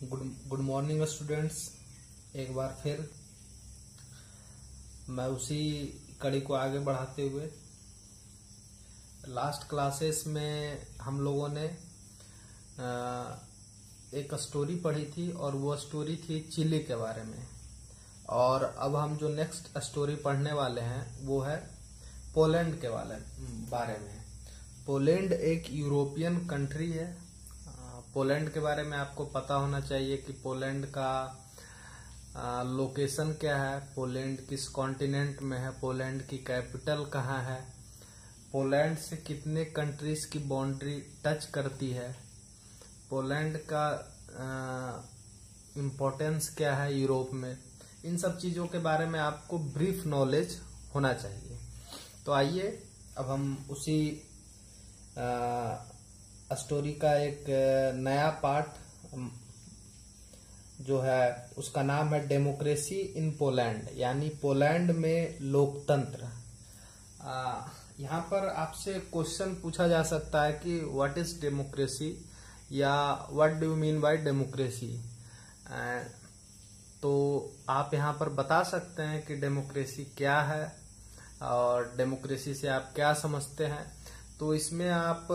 Good morning students. एक बार फिर मैं उसी कड़ी को आगे बढ़ाते हुए लास्ट क्लासेस में हम लोगों ने एक स्टोरी पढ़ी थी और वो स्टोरी थी चिली के बारे में। और अब हम जो नेक्स्ट स्टोरी पढ़ने वाले हैं वो है पोलैंड के बारे में। पोलैंड एक यूरोपियन कंट्री है। पोलैंड के बारे में आपको पता होना चाहिए कि पोलैंड का लोकेशन क्या है, पोलैंड किस कॉन्टिनेंट में है, पोलैंड की कैपिटल कहाँ है, पोलैंड से कितने कंट्रीज की बाउंड्री टच करती है, पोलैंड का इम्पोर्टेंस क्या है यूरोप में। इन सब चीजों के बारे में आपको ब्रीफ नॉलेज होना चाहिए। तो आइए अब हम उसी स्टोरी का एक नया पार्ट जो है उसका नाम है डेमोक्रेसी इन पोलैंड, यानी पोलैंड में लोकतंत्र। यहाँ पर आपसे क्वेश्चन पूछा जा सकता है कि व्हाट इज डेमोक्रेसी या what do you mean by democracy. तो आप यहाँ पर बता सकते हैं कि डेमोक्रेसी क्या है और डेमोक्रेसी से आप क्या समझते हैं। तो इसमें आप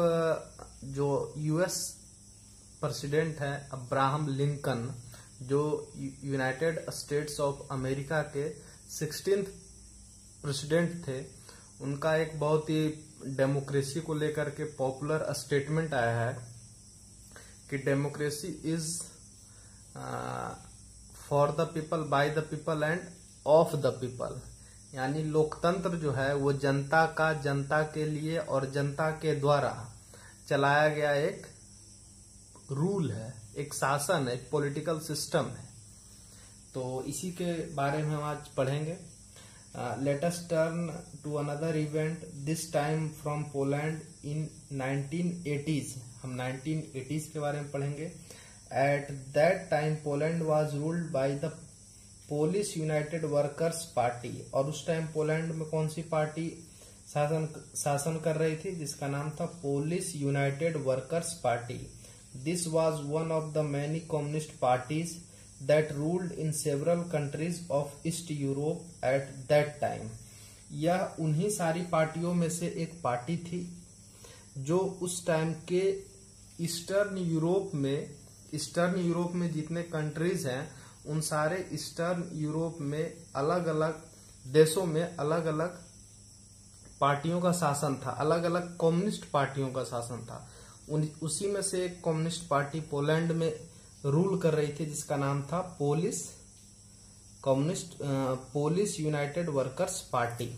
जो यूएस प्रेसिडेंट है अब्राहम लिंकन, जो यूनाइटेड स्टेट्स ऑफ अमेरिका के 16th प्रेसिडेंट थे, उनका एक बहुत ही डेमोक्रेसी को लेकर के पॉपुलर स्टेटमेंट आया है कि democracy is for the people, by the people end of the people. यानी लोकतंत्र जो है वो जनता का, जनता के लिए और जनता के द्वारा चलाया गया एक रूल है, एक शासन है, एक पॉलिटिकल सिस्टम है। तो इसी के बारे में हम आज पढ़ेंगे। Let us turn to another event, this time from Poland in 1980s। हम 1980s के बारे में पढ़ेंगे। At that time Poland was ruled by the Polish United workers Party. और उस टाइम पोलैंड में कौन सी पार्टी शासन कर रही थी, जिसका नाम था Polish United workers party. This was one of the many communist parties that ruled in several countries of east Europe at that time. यह उन्हीं सारी पार्टियों में से एक पार्टी थी जो उस टाइम के ईस्टर्न यूरोप में जितने कंट्रीज हैं उन सारे ईस्टर्न यूरोप में अलग अलग देशों में अलग अलग पार्टियों का शासन था, अलग अलग कम्युनिस्ट पार्टियों का शासन था। उसी में से एक कम्युनिस्ट पार्टी पोलैंड में रूल कर रही थी जिसका नाम था Polish United workers party.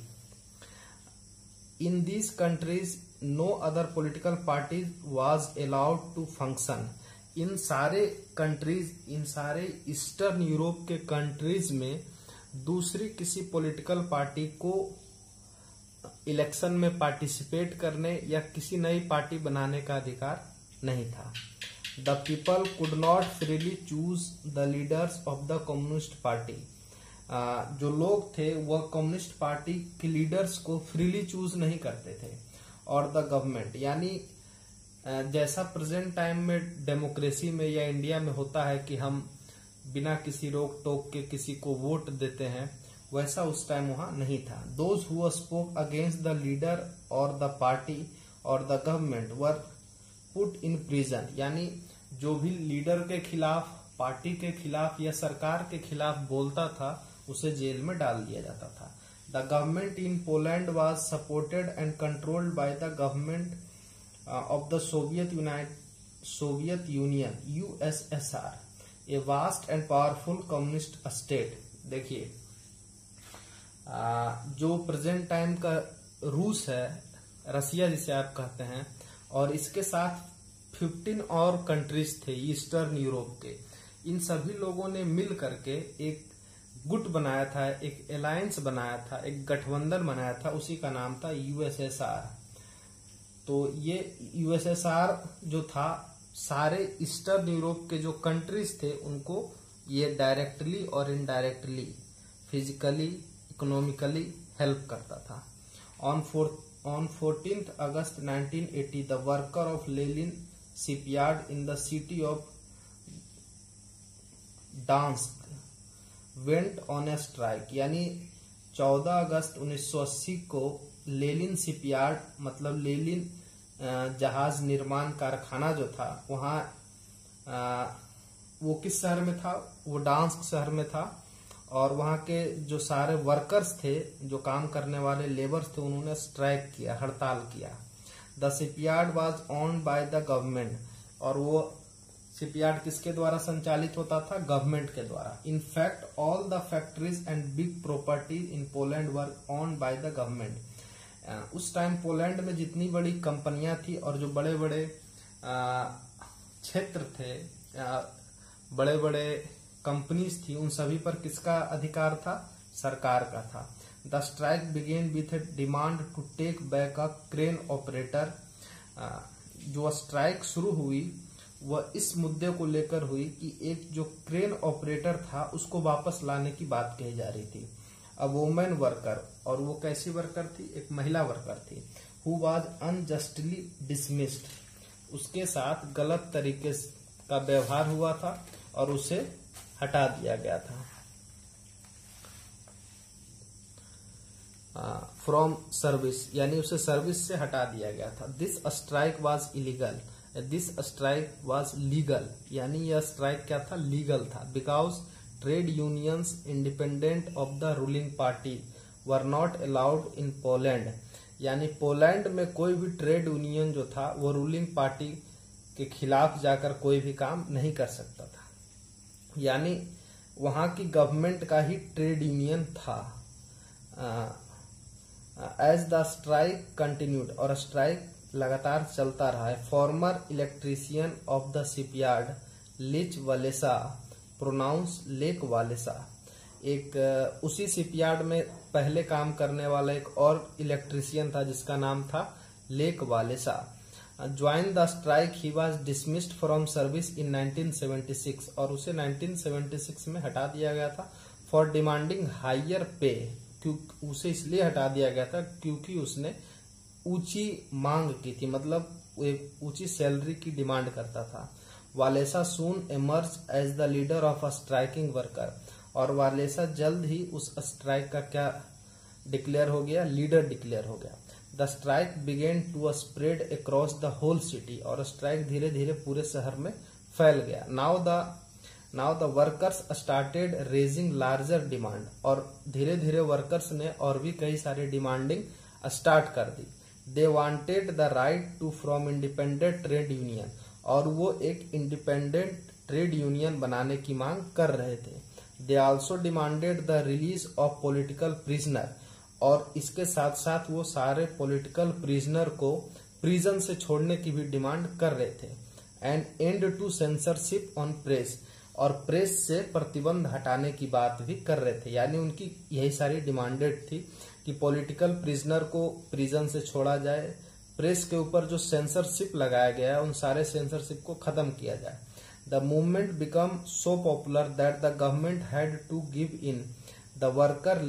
In these countries no other political parties was allowed to function. इन सारे ईस्टर्न यूरोप के कंट्रीज में दूसरी किसी पॉलिटिकल पार्टी को इलेक्शन में पार्टिसिपेट करने या किसी नई पार्टी बनाने का अधिकार नहीं था। The people could not freely choose the leaders of the communist party. जो लोग थे वह कम्युनिस्ट पार्टी के लीडर्स को फ्रीली चूज नहीं करते थे। और द गवर्नमेंट, यानी जैसा प्रेजेंट टाइम में डेमोक्रेसी में या इंडिया में होता है कि हम बिना किसी रोक टोक के किसी को वोट देते हैं, वैसा उस टाइम वहां नहीं था। Those who spoke against the leader और द पार्टी और the government were put in prison. यानी जो भी लीडर के खिलाफ, पार्टी के खिलाफ या सरकार के खिलाफ बोलता था उसे जेल में डाल दिया जाता था। The government in Poland was supported and controlled by the government of the Soviet union USSR, a vast and powerful communist state. देखिए जो प्रेजेंट टाइम का रूस है, रसिया जिसे आप कहते हैं, और इसके साथ 15 और कंट्रीज थे ईस्टर्न यूरोप के। इन सभी लोगों ने मिल करके एक गुट बनाया था, एक अलायंस बनाया था, एक गठबंधन बनाया था, उसी का नाम था USSR। तो ये USSR जो था, सारे ईस्टर्न यूरोप के जो कंट्रीज थे उनको ये डायरेक्टली और इनडायरेक्टली, फिजिकली, इकोनॉमिकली हेल्प करता था। On 14th August 1980 the worker of Lenin shipyard in the city of Gdansk went on a strike, यानी 14 अगस्त 1980 को लेनिन शिपयार्ड मतलब लेनिन जहाज निर्माण कारखाना जो था वहाँ वो किस शहर में था, वो डांस्क शहर में था। और वहाँ के जो सारे वर्कर्स थे, जो काम करने वाले लेबर्स थे, उन्होंने स्ट्राइक किया, हड़ताल किया। The shipyard was owned by the government, और वो शिपयार्ड किसके द्वारा संचालित होता था, गवर्नमेंट के द्वारा। In fact all the factories and big properties in Poland were owned by the government. उस टाइम पोलैंड में जितनी बड़ी कंपनियां थी और जो बड़े बड़े क्षेत्र थे, बड़े बड़े कंपनीज थी, उन सभी पर किसका अधिकार था, सरकार का था। The strike began with a demand to take back a crane operator. जो स्ट्राइक शुरू हुई वह इस मुद्दे को लेकर हुई कि एक जो क्रेन ऑपरेटर था उसको वापस लाने की बात कही जा रही थी। अ वुमेन वर्कर, और वो कैसी वर्कर थी, एक महिला वर्कर थी। हु वाज अनजस्टली डिसमिस्ड, उसके साथ गलत तरीके का व्यवहार हुआ था और उसे हटा दिया गया था फ्रॉम सर्विस, यानी उसे सर्विस से हटा दिया गया था। This strike was illegal, this strike was legal, यानी यह स्ट्राइक क्या था, लीगल था। Because trade unions independent of the ruling party were not allowed in Poland, यानी पोलैंड में कोई भी ट्रेड यूनियन जो था वो रूलिंग पार्टी के खिलाफ जाकर कोई भी काम नहीं कर सकता था, यानी वहां की गवर्नमेंट का ही ट्रेड यूनियन था। एज द स्ट्राइक कंटिन्यूड, और स्ट्राइक लगातार चलता रहा है। Former electrician of the shipyard Lech Walesa, pronounce Lech Walesa, एक उसी शिपयार्ड में पहले काम करने वाला एक और इलेक्ट्रीशियन था जिसका नाम था Lech Walesa. Join the strike, he was dismissed from service in 1976, और उसे 1976 में हटा दिया गया था। फॉर डिमांडिंग हायर पे, क्योंकि उसे इसलिए हटा दिया गया था क्योंकि उसने ऊंची मांग की थी, मतलब एक ऊंची सैलरी की डिमांड करता था। Walesa soon emerge as the leader of a striking worker, और वालेसा जल्द ही उस स्ट्राइक का क्या डिक्लेयर हो गया, लीडर डिक्लेयर हो गया। The strike began to spread across the whole city, और स्ट्राइक धीरे धीरे पूरे शहर में फैल गया। Now the workers started raising larger demand, और धीरे धीरे वर्कर्स ने और भी कई सारी डिमांडिंग स्टार्ट कर दी। They wanted the right to from independent trade union, और वो एक इंडिपेंडेंट ट्रेड यूनियन बनाने की मांग कर रहे थे। They also demanded the release of political prisoner, और इसके साथ साथ वो सारे पॉलिटिकल प्रिजनर को प्रिजन से छोड़ने की भी डिमांड कर रहे थे। And end to censorship on press, और प्रेस से प्रतिबंध हटाने की बात भी कर रहे थे, यानी उनकी यही सारी डिमांडेड थी कि पॉलिटिकल प्रिजनर को प्रिजन से छोड़ा जाए, प्रेस के ऊपर जो सेंसरशिप लगाया गया है उन सारे सेंसरशिप को खत्म किया जाए। The movement become so popular that the government had to give in. The worker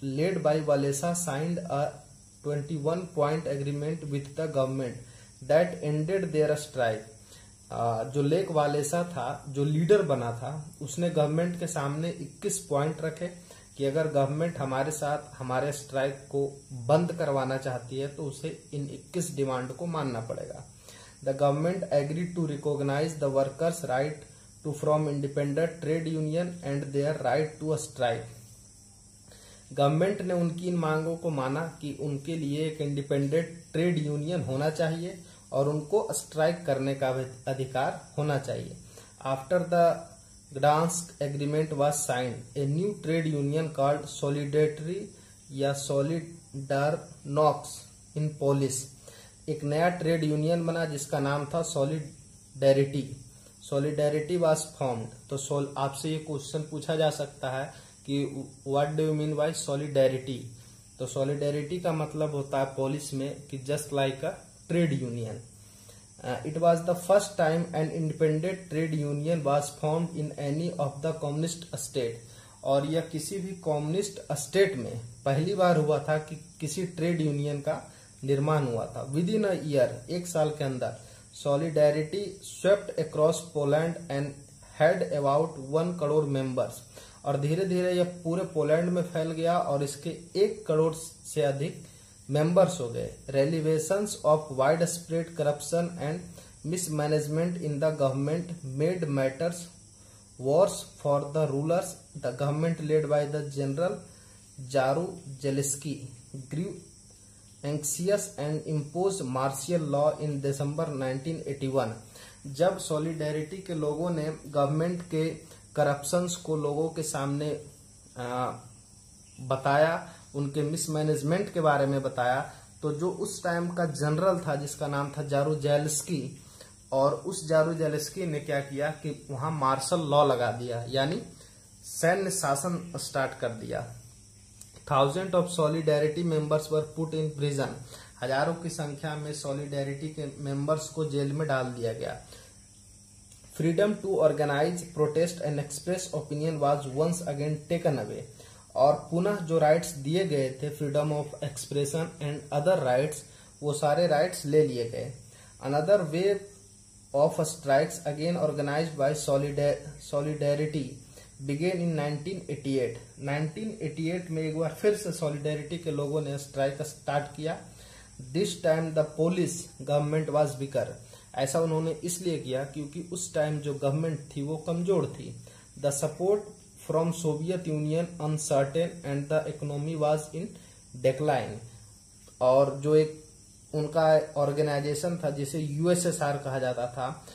led by Walesa signed a 21-point agreement with the government that ended their strike. जो लेक वालेसा था, जो लीडर बना था, उसने गवर्नमेंट के सामने 21 point रखे कि अगर गवर्नमेंट हमारे साथ हमारे स्ट्राइक को बंद करवाना चाहती है तो उसे इन 21 डिमांड को मानना पड़ेगा। The government agreed to recognise the workers right to from independent trade union and their right to strike. Government ने उनकी इन मांगों को माना कि उनके लिए एक इंडिपेंडेंट ट्रेड यूनियन होना चाहिए और उनको स्ट्राइक करने का अधिकार होना चाहिए। After the Gdansk agreement was signed, a new trade union called solidarity या सॉलिडारनॉक्स इन पोलिश, एक नया ट्रेड यूनियन बना जिसका नाम था सॉलिडेरिटी। Solidarity was formed. तो आपसे ये क्वेश्चन पूछा जा सकता है कि what do you mean by solidarity. तो सॉलिडेरिटी का मतलब होता है पोलिश में कि just like a trade union. It was the first time an independent trade union was formed in any of the communist state, और यह किसी भी कम्युनिस्ट स्टेट में पहली बार हुआ था कि किसी ट्रेड यूनियन का निर्माण हुआ था। विद इन अ ईयर, एक साल के अंदर, solidarity swept across Poland and had about 1 crore members, और धीरे धीरे यह पूरे पोलैंड में फैल गया और इसके 1 करोड़ से अधिक मेंबर्स हो गए। Revelations of wide spread corruption and mismanagement in the government made matters worse for the rulers. The government led by the general Jaruzelski grew anxious and imposed martial law in December 1981। जब solidarity के लोगों ने government के corruptions को लोगों के सामने बताया, उनके मिसमैनेजमेंट के बारे में बताया, तो जो उस टाइम का जनरल था जिसका नाम था जारूजेलेस्की, और उस जारूजेलेस्की ने क्या किया कि वहां मार्शल लॉ लगा दिया, यानी सैन्य शासन स्टार्ट कर दिया। Thousand of solidarity members were put in prison. हजारों की संख्या में सॉलिडेरिटी के मेंबर्स को जेल में डाल दिया गया। Freedom to organise, protest and express opinion was once again taken away. और पुनः जो राइट्स दिए गए थे, freedom of expression and other rights, वो सारे राइट्स ले लिए गए। Another wave of strikes again organised by solidarity began in 1988। 1988 में एक बार फिर से सॉलिडेरिटी के लोगों ने स्ट्राइक स्टार्ट किया। This time the Polish government was weaker. ऐसा उन्होंने इसलिए किया क्योंकि उस टाइम जो गवर्नमेंट थी वो कमजोर थी। The support from Soviet union uncertain and the economy was in decline. और जो एक उनका ऑर्गेनाइजेशन था जिसे यूएसएसआर कहा जाता था,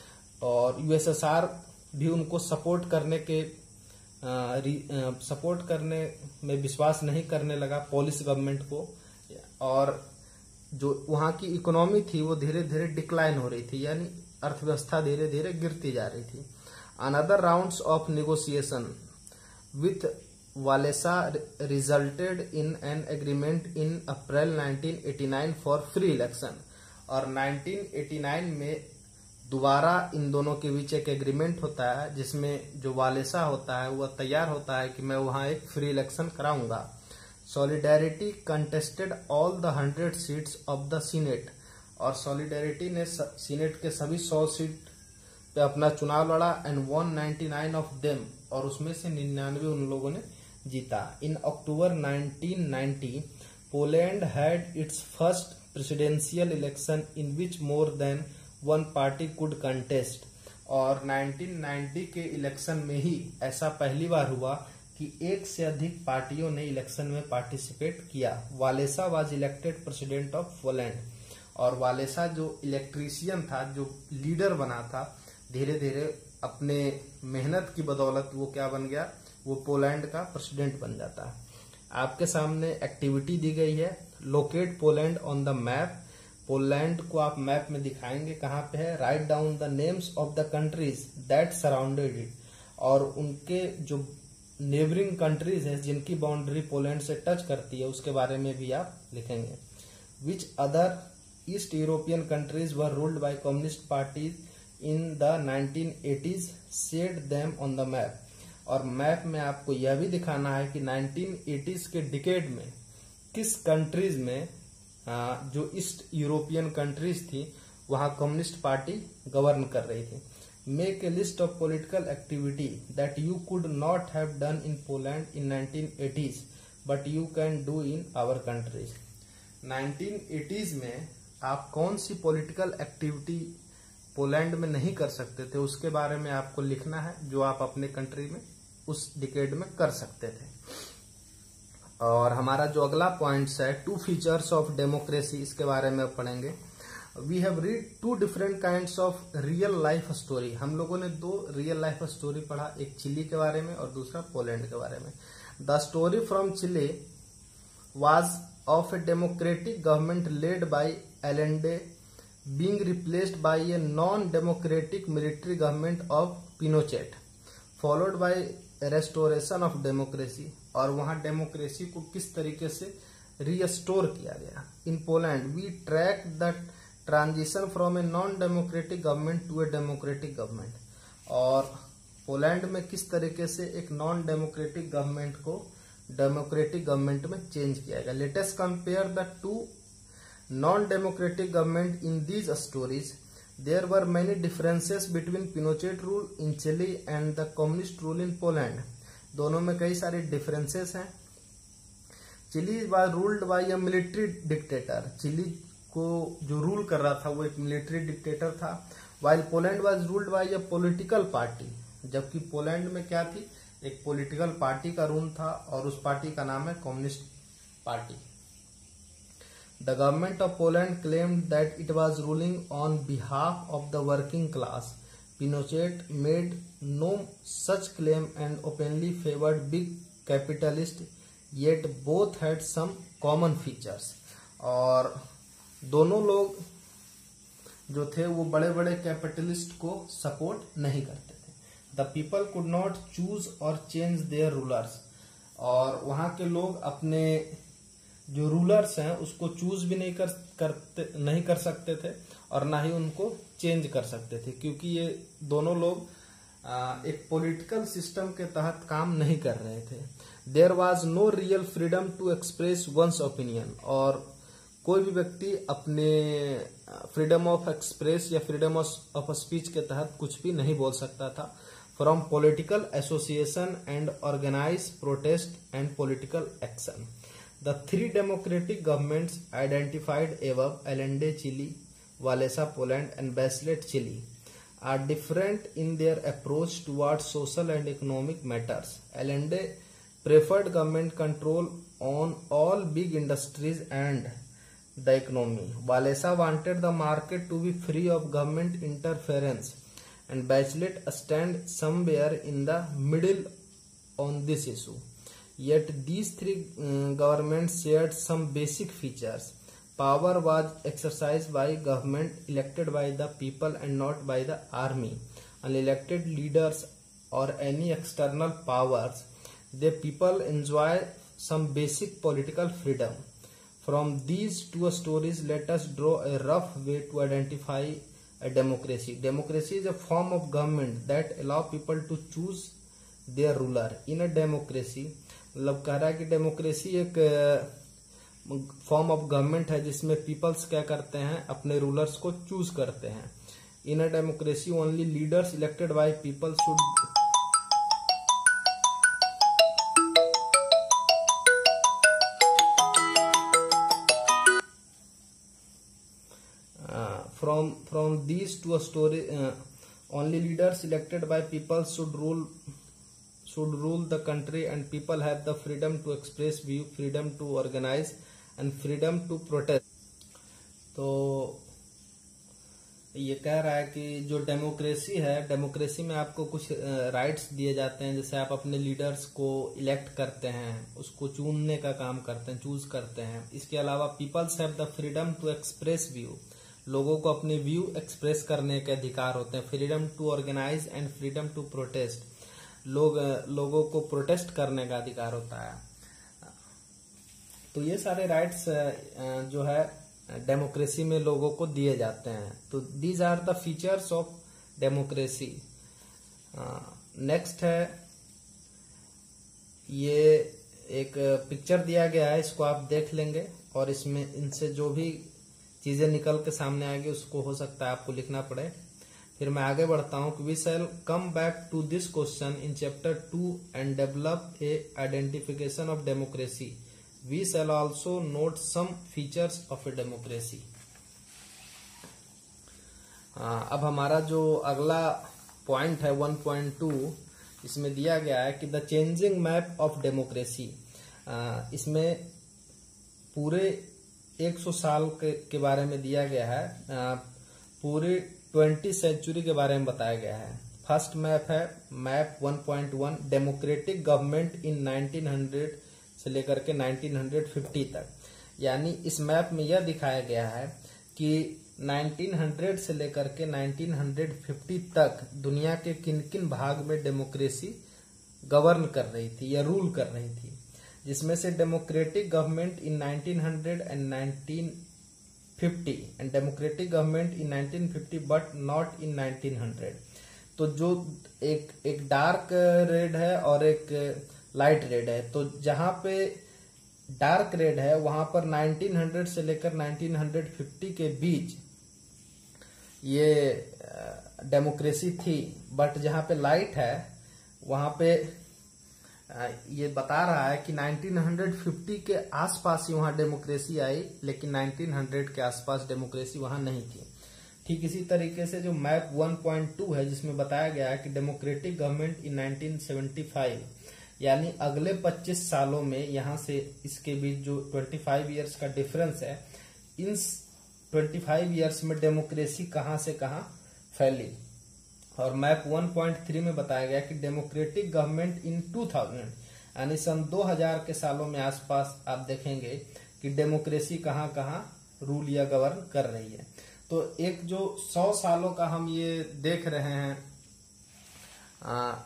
और यूएसएसआर भी उनको सपोर्ट करने में विश्वास नहीं करने लगा, पोलिश गवर्नमेंट को, और जो वहां की इकोनॉमी थी वो धीरे धीरे डिक्लाइन हो रही थी, यानी अर्थव्यवस्था धीरे धीरे गिरती जा रही थी। Another rounds of negotiation with Walesa resulted in an agreement in April 1989 for free election. और 1989 में दोबारा इन दोनों के बीच एक एग्रीमेंट होता है जिसमें जो वालेसा होता है वह तैयार होता है कि मैं वहां एक फ्री इलेक्शन कराऊंगा। Solidarity contested all the 100 seats of the senate. और सॉलिडेरिटी ने सीनेट के सभी 100 सीट पे अपना चुनाव लड़ा एंड won 99 ऑफ देम, और उसमें से 99 उन लोगों ने जीता। इन अक्टूबर 1990 Poland had it's first presidential election in which more than one party could contest. और 1990 के इलेक्शन में ही ऐसा पहली बार हुआ कि एक से अधिक पार्टियों ने इलेक्शन में पार्टिसिपेट किया। Walesa was elected president of Poland. और वालेसा जो इलेक्ट्रीशियन था, जो लीडर बना था, धीरे धीरे अपने मेहनत की बदौलत वो क्या बन गया, वो पोलैंड का प्रेसिडेंट बन जाता है। आपके सामने एक्टिविटी दी गई है, locate Poland on the map. Poland को आप मैप में दिखाएंगे कहाँ पे है। Write down the names of the countries that surrounded it. और उनके जो नेबरिंग कंट्रीज है जिनकी बाउंड्री पोलैंड से टच करती है उसके बारे में भी आप लिखेंगे। Which other East European countries were ruled by communist parties in the 1980s, shade them on the map. और मैप में आपको यह भी दिखाना है कि 1980s के डिकेड में किस कंट्रीज में जो ईस्ट यूरोपियन कंट्रीज थी वहां कम्युनिस्ट पार्टी गवर्न कर रही थी। Make a list of political activity that you could not have done in Poland in 1980s but you can do in our countries. 1980s में आप कौन सी पॉलिटिकल एक्टिविटी पोलैंड में नहीं कर सकते थे उसके बारे में आपको लिखना है, जो आप अपने कंट्री में उस डिकेड में कर सकते थे। और हमारा जो अगला पॉइंट्स है, 2 फीचर्स ऑफ डेमोक्रेसी, इसके बारे में पढ़ेंगे। We have read 2 different kinds of real life story. हम लोगों ने 2 रियल लाइफ स्टोरी पढ़ा, एक चिली के बारे में और दूसरा पोलैंड के बारे में। The story from Chile was of a democratic government led by Allende being replaced by a non-democratic military government of Pinochet, followed by restoration of democracy। और वहां डेमोक्रेसी को किस तरीके से रीस्टोर किया गया। In Poland we track the transition from a non democratic government to a democratic government. और Poland में किस तरीके से एक नॉन डेमोक्रेटिक गवर्नमेंट को डेमोक्रेटिक गवर्नमेंट में चेंज किया गया। Let us compare the 2 non-democratic government in these stories। There were many differences between Pinochet rule in Chile and the communist rule in Poland. दोनों में कई सारे डिफरेंसेस हैं। Chile was ruled bye a military dictator, chilli को जो rule कर रहा था वो एक मिलिट्री डिक्टेटर था, while Poland was ruled bye a political party, जबकि पोलैंड में क्या थी, एक पॉलिटिकल पार्टी का रूल था और उस पार्टी का नाम है communist party. The government of Poland claimed that it was ruling on behalf of the working class. Pinochet made no such claim and openly favoured big capitalist, yet both had some common features. और दोनों लोग जो थे वो बड़े बड़े capitalist को support नहीं करते थे। The people could not choose और चेंज देयर रूलर्स, और वहां के लोग अपने जो रूलर्स हैं उसको चूज भी नहीं कर सकते थे और ना ही उनको चेंज कर सकते थे, क्योंकि ये दोनों लोग एक पॉलिटिकल सिस्टम के तहत काम नहीं कर रहे थे। There was no real freedom to express one's opinion, और कोई भी व्यक्ति अपने फ्रीडम ऑफ एक्सप्रेस या फ्रीडम ऑफ स्पीच के तहत कुछ भी नहीं बोल सकता था। From political association and organise protest and political action. The three democratic governments identified above, Allende Chile, Walesa Poland and Bachelet Chile, are different in their approach towards social and economic matters. Allende preferred government control on all big industries and the economy. Walesa wanted the market to be free of government interference, and Bachelet stand somewhere in the middle on this issue. Yet these three governments shared some basic features. Power was exercised by government elected by the people and not by the army, unelected leaders or any external powers. The people enjoy some basic political freedom. From these two stories, let us draw a rough way to identify a democracy. Democracy is a form of government that allow people to choose their ruler. In a democracy, मतलब कह रहा है कि democracy एक form of government है जिसमें peoples क्या करते हैं, अपने रूलर्स को चूज करते हैं। In a democracy only leaders elected by people should from these two story only leaders elected by people should rule the country, and people have the freedom to express view, freedom to organize and freedom to protest. तो ये कह रहा है कि जो democracy है, democracy में आपको कुछ राइट्स दिए जाते हैं, जैसे आप अपने लीडर्स को इलेक्ट करते हैं, उसको चुनने का काम करते हैं, चूज करते हैं। इसके अलावा peoples have the freedom to express view, लोगों को अपने व्यू एक्सप्रेस करने के अधिकार होते हैं। Freedom to organise and freedom to protest, लोगों को प्रोटेस्ट करने का अधिकार होता है। तो ये सारे राइट्स जो है डेमोक्रेसी में लोगों को दिए जाते हैं। तो these are the features of democracy. Next है, ये एक पिक्चर दिया गया है, इसको आप देख लेंगे और इसमें इनसे जो भी चीजें निकल के सामने आएगी उसको हो सकता है आपको लिखना पड़े। फिर मैं आगे बढ़ता हूं कि we shall come back to this question in chapter 2 and develop a identification of democracy. We shall also note some features of a democracy. अब हमारा जो अगला पॉइंट है 1.2, इसमें दिया गया है कि the changing map of democracy. इसमें पूरे 100 साल के बारे में दिया गया है, पूरे 20th सेंचुरी के बारे में बताया गया है। फर्स्ट मैप है मैप 1.1, डेमोक्रेटिक गवर्नमेंट इन 1900 से लेकर के 1950 तक। यानी इस मैप में यह दिखाया गया है कि 1900 से लेकर के 1950 तक दुनिया के किन किन भाग में डेमोक्रेसी गवर्न कर रही थी या रूल कर रही थी, जिसमें से democratic government in 1900 and 1950 and democratic government in 1950 but not in 1900। तो जो एक डार्क रेड है और एक लाइट रेड है, तो जहां पे डार्क रेड है वहां पर 1900 से लेकर 1950 के बीच ये डेमोक्रेसी थी, बट जहां पे लाइट है वहां पे ये बता रहा है कि 1950 के आसपास ही वहां डेमोक्रेसी आई, लेकिन 1900 के आसपास डेमोक्रेसी वहां नहीं थी। ठीक इसी तरीके से जो मैप 1.2 है जिसमें बताया गया है कि डेमोक्रेटिक गवर्नमेंट इन 1975, यानी अगले 25 सालों में यहां से इसके बीच जो 25 इयर्स का डिफरेंस है, इन 25 इयर्स में डेमोक्रेसी कहां से कहां फैली। और मैप 1.3 में बताया गया कि डेमोक्रेटिक गवर्नमेंट इन 2000, यानी सन 2000 के सालों में आसपास आप देखेंगे कि डेमोक्रेसी कहां कहां रूल या गवर्न कर रही है। तो एक जो 100 सालों का हम ये देख रहे हैं,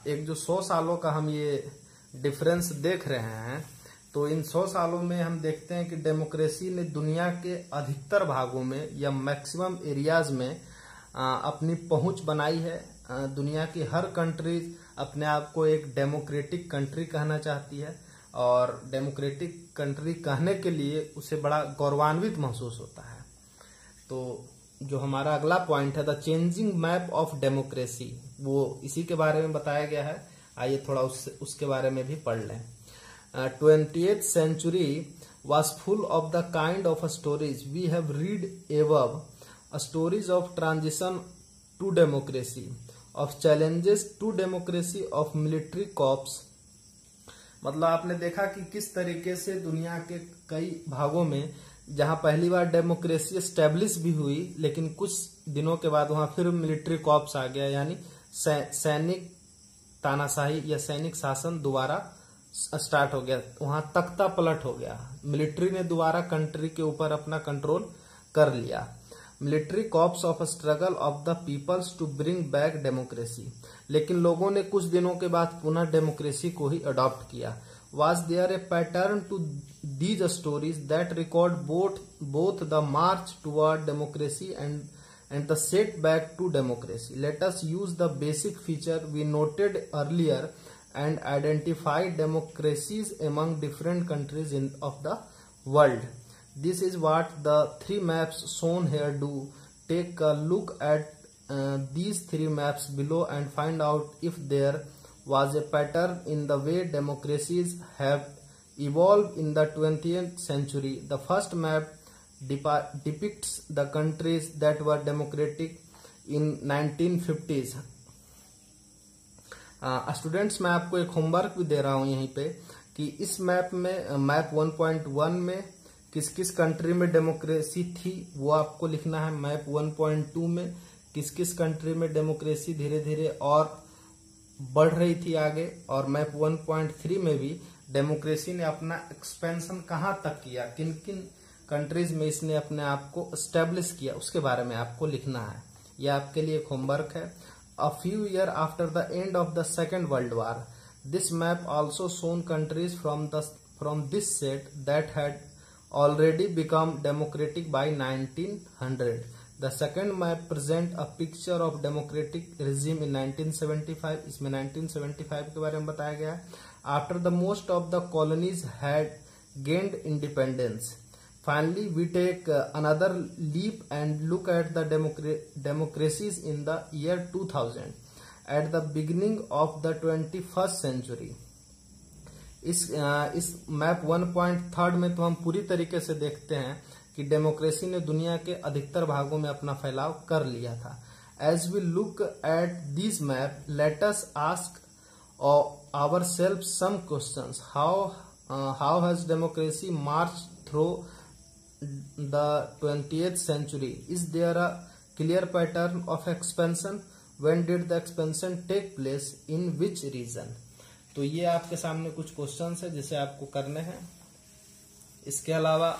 एक जो 100 सालों का हम ये डिफरेंस देख रहे हैं, तो इन 100 सालों में हम देखते हैं कि डेमोक्रेसी ने दुनिया के अधिकतर भागों में या मैक्सिमम एरियाज में अपनी पहुंच बनाई है। दुनिया की हर कंट्री अपने आप को एक डेमोक्रेटिक कंट्री कहना चाहती है, और डेमोक्रेटिक कंट्री कहने के लिए उसे बड़ा गौरवान्वित महसूस होता है। तो जो हमारा अगला पॉइंट है, the changing map of democracy, वो इसी के बारे में बताया गया है। आइए थोड़ा उसके बारे में भी पढ़ लें। 20th century was full of the kind of stories we have read above, stories of transition to democracy, of challenges to democracy, of military coups। मतलब आपने देखा कि किस तरीके से दुनिया के कई भागों में जहां पहली बार डेमोक्रेसी एस्टेब्लिश भी हुई, लेकिन कुछ दिनों के बाद वहां फिर मिलिट्री कॉप्स आ गया, यानी सैनिक तानाशाही या सैनिक शासन दोबारा स्टार्ट हो गया, वहां तख्ता पलट हो गया, मिलिट्री ने दोबारा कंट्री के ऊपर अपना कंट्रोल कर लिया। Military coups of struggle of the peoples to bring back democracy, लेकिन लोगों ने कुछ दिनों के बाद पुनः डेमोक्रेसी को ही अडॉप्ट किया। Was there a pattern to these stories that record both the march toward democracy and the setback to democracy? Let us use the basic feature we noted earlier and identify democracies among different countries of the world. This is what the three maps shown here do. Take a look at these three maps below and find out if there was a pattern in the way democracies have evolved in the 20th century. The first map depicts the countries that were democratic in 1950s. Students मैं आपको एक homework भी दे रहा हूं यहीं पे कि इस मैप में, मैप 1.1 में किस किस कंट्री में डेमोक्रेसी थी वो आपको लिखना है। मैप 1.2 में किस किस कंट्री में डेमोक्रेसी धीरे धीरे और बढ़ रही थी आगे, और मैप 1.3 में भी डेमोक्रेसी ने अपना एक्सपेंशन कहां तक किया, किन किन कंट्रीज में इसने अपने आप को एस्टेब्लिश किया, उसके बारे में आपको लिखना है। यह आपके लिए एक होमवर्क है। A few year after the end of the second world war, this map also shown countries from this set that had already become democratic by 1900. The second map present a picture of democratic regime in 1975. इसमें 1975 के बारे में बताया गया है। After the most of the colonies had gained independence, finally we take another leap and look at the democracies in the year 2000, at the beginning of the 21st century. इस map 1.3 में तो हम पूरी तरीके से देखते हैं कि डेमोक्रेसी ने दुनिया के अधिकतर भागों में अपना फैलाव कर लिया था। As we look at this map, let us ask ourselves some questions. How has democracy march through the 20th century? Is there a clear pattern of expansion? When did the expansion take place? In which region? तो ये आपके सामने कुछ questions है जिसे आपको करने हैं। इसके अलावा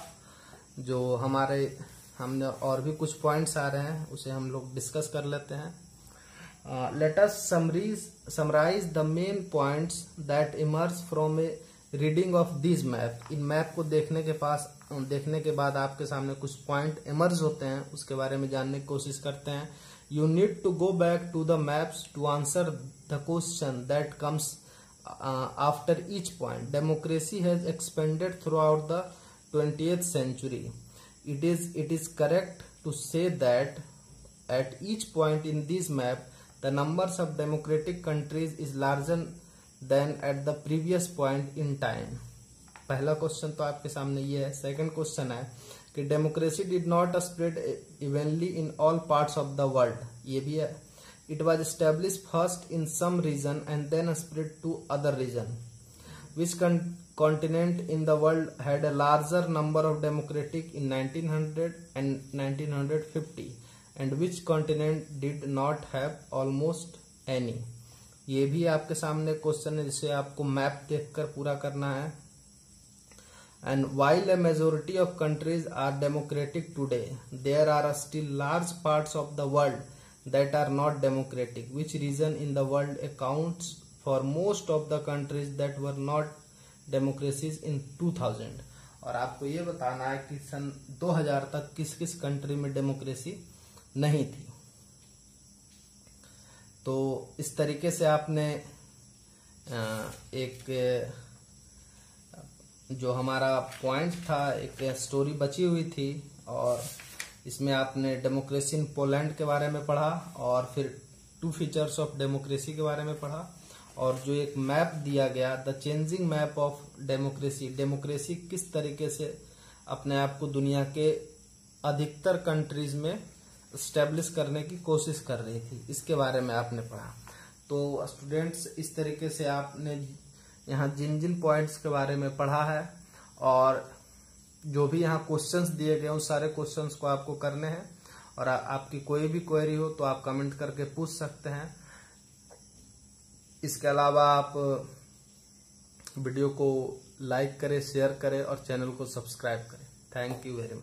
जो हमने और भी कुछ पॉइंट्स आ रहे हैं उसे हम लोग डिस्कस कर लेते हैं। Let us summarise the main points that emerge from a reading of this map. इन मैप को देखने के बाद आपके सामने कुछ पॉइंट इमर्ज होते हैं, उसके बारे में जानने की कोशिश करते हैं। You need to go back to the maps to answer the question that comes after each point. Democracy has expanded throughout the 20th century. It is correct to say that at each point in this map the numbers of democratic countries is larger than at the previous point in time। पहला question तो आपके सामने ये है। Second question है कि democracy did not spread evenly in all parts of the world, ये भी है। It was establish first in some region and then spread to other region. Which continent in the world had a larger number of democratic in 1900 and 1950 and which continent did not have almost any. ये भी आपके सामने question है जिसे आपको map देखकर पूरा करना है। And while a majority of countries are democratic today, there are still large parts of the world that are not democratic. Which region in the world accounts for most of the countries that were not democracies in 2000? और आपको ये बताना है कि सन 2000 तक किस किस country में डेमोक्रेसी नहीं थी। तो इस तरीके से आपने एक जो हमारा पॉइंट था, एक स्टोरी बची हुई थी और इसमें आपने डेमोक्रेसी इन पोलैंड के बारे में पढ़ा और फिर 2 फीचर्स ऑफ डेमोक्रेसी के बारे में पढ़ा और जो एक मैप दिया गया, the changing map of democracy, democracy किस तरीके से अपने आप को दुनिया के अधिकतर कंट्रीज में स्टैब्लिश करने की कोशिश कर रही थी, इसके बारे में आपने पढ़ा। तो स्टूडेंट्स, इस तरीके से आपने यहाँ जिन जिन पॉइंट्स के बारे में पढ़ा है और जो भी यहाँ क्वेश्चंस दिए गए उन सारे क्वेश्चंस को आपको करने हैं और आपकी कोई भी क्वेरी हो तो आप कमेंट करके पूछ सकते हैं। इसके अलावा आप वीडियो को लाइक करें, शेयर करें और चैनल को सब्सक्राइब करें। Thank you very much.